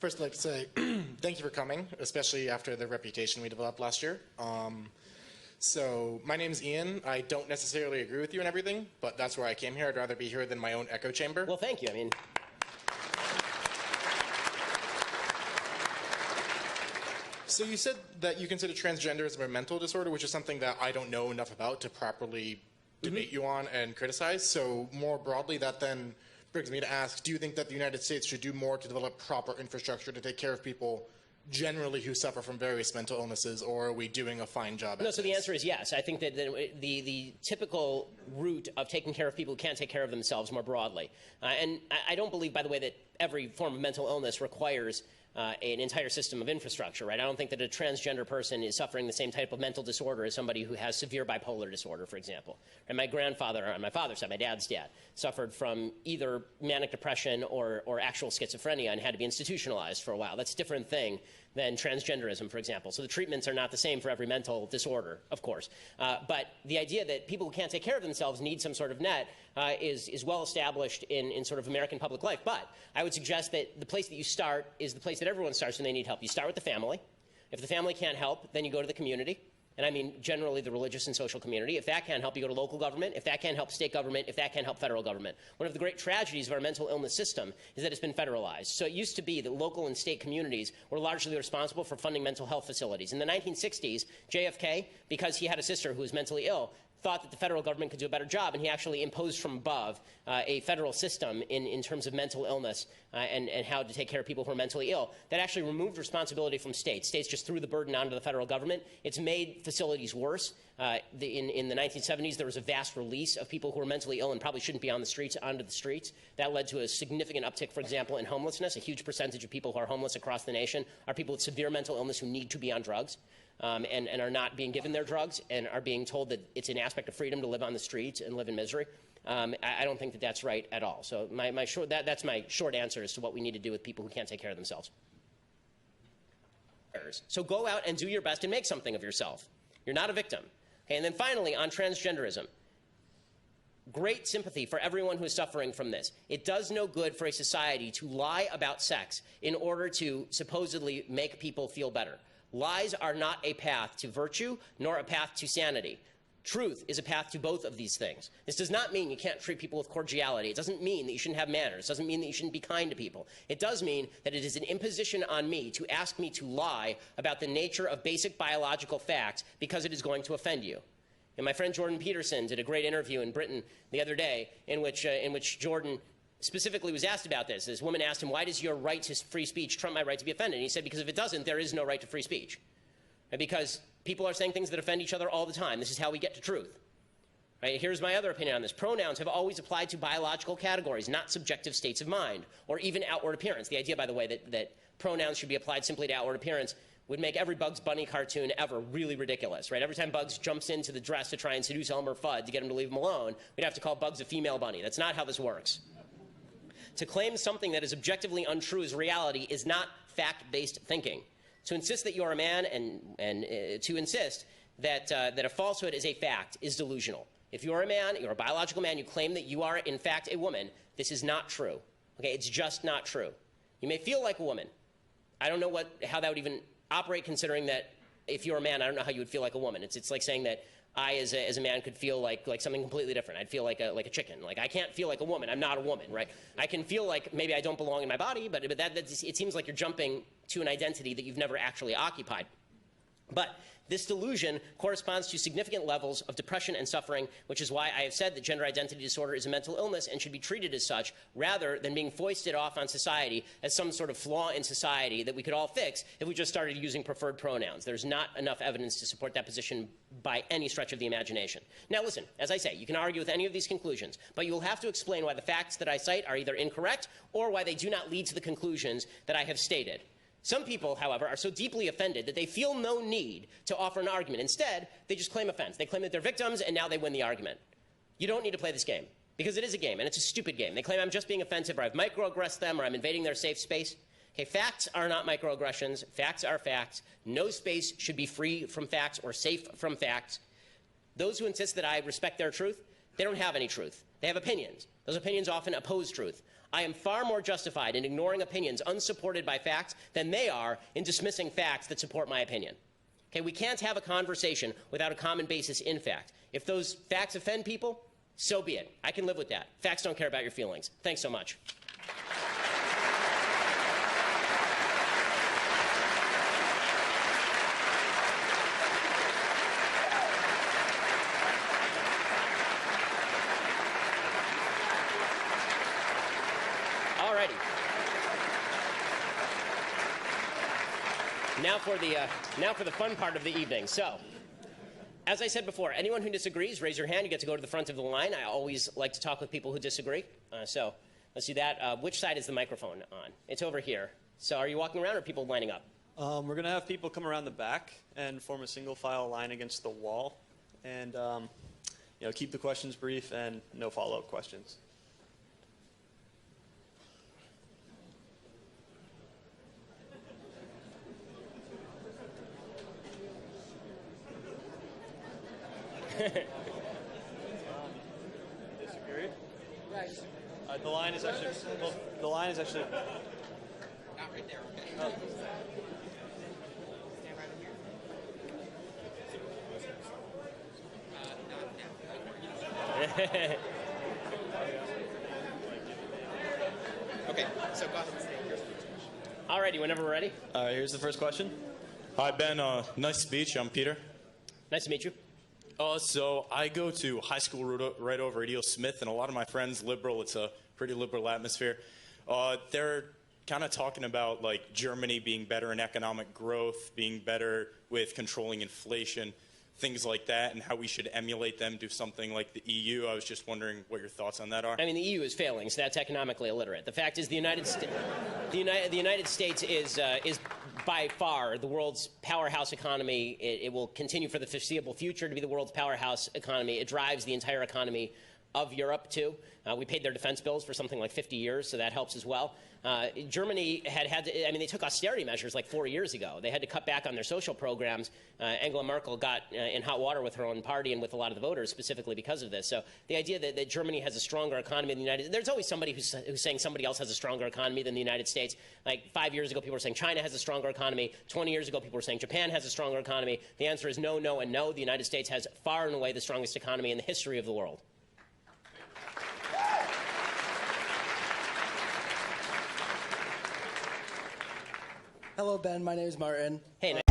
First, I'd like to say thank you for coming, especially after the reputation we developed last year. So my name's Ian. I don't necessarily agree with you and everything, but that's where I came here. I'd rather be here than my own echo chamber. Well, thank you. I mean, so you said that you consider transgenderism a mental disorder, which is something that I don't know enough about to properly debate you on and criticize. So more broadly, that then brings me to ask, do you think that the United States should do more to develop proper infrastructure to take care of people generally who suffer from various mental illnesses, or are we doing a fine job at no, so this? the answer is yes. I think that the typical route of taking care of people who can't take care of themselves more broadly, and I don't believe, by the way, that every form of mental illness requires an entire system of infrastructure, right? I don't think that a transgender person is suffering the same type of mental disorder as somebody who has severe bipolar disorder, for example. And my grandfather, on my father's side, my dad's dad, suffered from either manic depression or actual schizophrenia and had to be institutionalized for a while. That's a different thing than transgenderism, for example. So the treatments are not the same for every mental disorder, of course. But the idea that people who can't take care of themselves need some sort of net is well established in sort of American public life. But I would suggest that the place that you start is the place that everyone starts when they need help. You start with the family. If the family can't help, then you go to the community. And I mean generally the religious and social community. If that can't help, you go to local government. If that can't help, state government. If that can't help, federal government. One of the great tragedies of our mental illness system is that it's been federalized. So it used to be that local and state communities were largely responsible for funding mental health facilities. In the 1960s, JFK, because he had a sister who was mentally ill, thought that the federal government could do a better job, and he actually imposed from above a federal system in terms of mental illness and how to take care of people who are mentally ill. That actually removed responsibility from states. States just threw the burden onto the federal government. It's made facilities worse. In the 1970s, there was a vast release of people who were mentally ill and probably shouldn't be on the streets onto the streets. That led to a significant uptick, for example, in homelessness. A huge percentage of people who are homeless across the nation are people with severe mental illness who need to be on drugs. And are not being given their drugs and are being told that it's an aspect of freedom to live on the streets and live in misery. I don't think that that's right at all. So that's my short answer as to what we need to do with people who can't take care of themselves. So go out and do your best and make something of yourself. You're not a victim. Okay, and then finally, on transgenderism. Great sympathy for everyone who is suffering from this. It does no good for a society to lie about sex in order to supposedly make people feel better. Lies are not a path to virtue, nor a path to sanity. Truth is a path to both of these things. This does not mean you can't treat people with cordiality. It doesn't mean that you shouldn't have manners. It doesn't mean that you shouldn't be kind to people. It does mean that it is an imposition on me to ask me to lie about the nature of basic biological facts because it is going to offend you. And my friend Jordan Peterson did a great interview in Britain the other day in which Jordan specifically was asked about this. This woman asked him, why does your right to free speech trump my right to be offended? And he said, because if it doesn't, there is no right to free speech. And because people are saying things that offend each other all the time. This is how we get to truth. Right? Here's my other opinion on this. Pronouns have always applied to biological categories, not subjective states of mind, or even outward appearance. The idea, by the way, that pronouns should be applied simply to outward appearance would make every Bugs Bunny cartoon ever really ridiculous, right? Every time Bugs jumps into the dress to try and seduce Elmer Fudd to get him to leave him alone, we'd have to call Bugs a female bunny. That's not how this works. To claim something that is objectively untrue as reality is not fact-based thinking. To insist that you are a man and to insist that a falsehood is a fact is delusional. If you are a man, you're a biological man, you claim that you are in fact a woman, this is not true. Okay, it's just not true. You may feel like a woman. I don't know how that would even operate, considering that if you're a man, I don't know how you would feel like a woman. It's like saying that I, as a man, could feel like something completely different. I'd feel like a chicken. Like, I can't feel like a woman. I'm not a woman, right? I can feel like maybe I don't belong in my body, but it seems like you're jumping to an identity that you've never actually occupied. But this delusion corresponds to significant levels of depression and suffering, which is why I have said that gender identity disorder is a mental illness and should be treated as such, rather than being foisted off on society as some sort of flaw in society that we could all fix if we just started using preferred pronouns. There's not enough evidence to support that position by any stretch of the imagination. Now listen, as I say, you can argue with any of these conclusions, but you will have to explain why the facts that I cite are either incorrect or why they do not lead to the conclusions that I have stated. Some people, however, are so deeply offended that they feel no need to offer an argument. Instead, they just claim offense. They claim that they're victims, and now they win the argument. You don't need to play this game, because it is a game, and it's a stupid game. They claim I'm just being offensive, or I've microaggressed them, or I'm invading their safe space. Okay, facts are not microaggressions. Facts are facts. No space should be free from facts or safe from facts. Those who insist that I respect their truth, they don't have any truth. They have opinions. Those opinions often oppose truth. I am far more justified in ignoring opinions unsupported by facts than they are in dismissing facts that support my opinion. Okay, we can't have a conversation without a common basis in fact. If those facts offend people, so be it. I can live with that. Facts don't care about your feelings. Thanks so much. Now for the fun part of the evening. So, as I said before, anyone who disagrees, raise your hand. You get to go to the front of the line. I always like to talk with people who disagree. So let's do that. Which side is the microphone on? It's over here. So are you walking around or are people lining up? We're going to have people come around the back and form a single file line against the wall. And keep the questions brief and no follow-up questions. Disagree? The line is actually. Well, the line is actually. Not right there. Okay. Oh. Stand right over here. Okay, so go ahead and stay here. Alrighty, whenever we're ready. All right, here's the first question. Hi, Ben. Nice speech. I'm Peter. Nice to meet you. So I go to high school right over at E.O. Smith, and a lot of my friends liberal. It's a pretty liberal atmosphere. They're kind of talking about like Germany being better in economic growth, being better with controlling inflation, things like that, and how we should emulate them, do something like the EU. I was just wondering what your thoughts on that are. I mean, the EU is failing, so that's economically illiterate. The fact is, the United States is by far the world's powerhouse economy. It will continue for the foreseeable future to be the world's powerhouse economy. It drives the entire economy of Europe, too. We paid their defense bills for something like 50 years, so that helps as well. Germany had to, I mean, they took austerity measures like 4 years ago. They had to cut back on their social programs. Angela Merkel got in hot water with her own party and with a lot of the voters specifically because of this. So the idea that Germany has a stronger economy than the United States, there's always somebody who's saying somebody else has a stronger economy than the United States. Like 5 years ago, people were saying China has a stronger economy. 20 years ago, people were saying Japan has a stronger economy. The answer is no, no, and no. The United States has far and away the strongest economy in the history of the world. Hello, Ben. My name is Martin. Hey,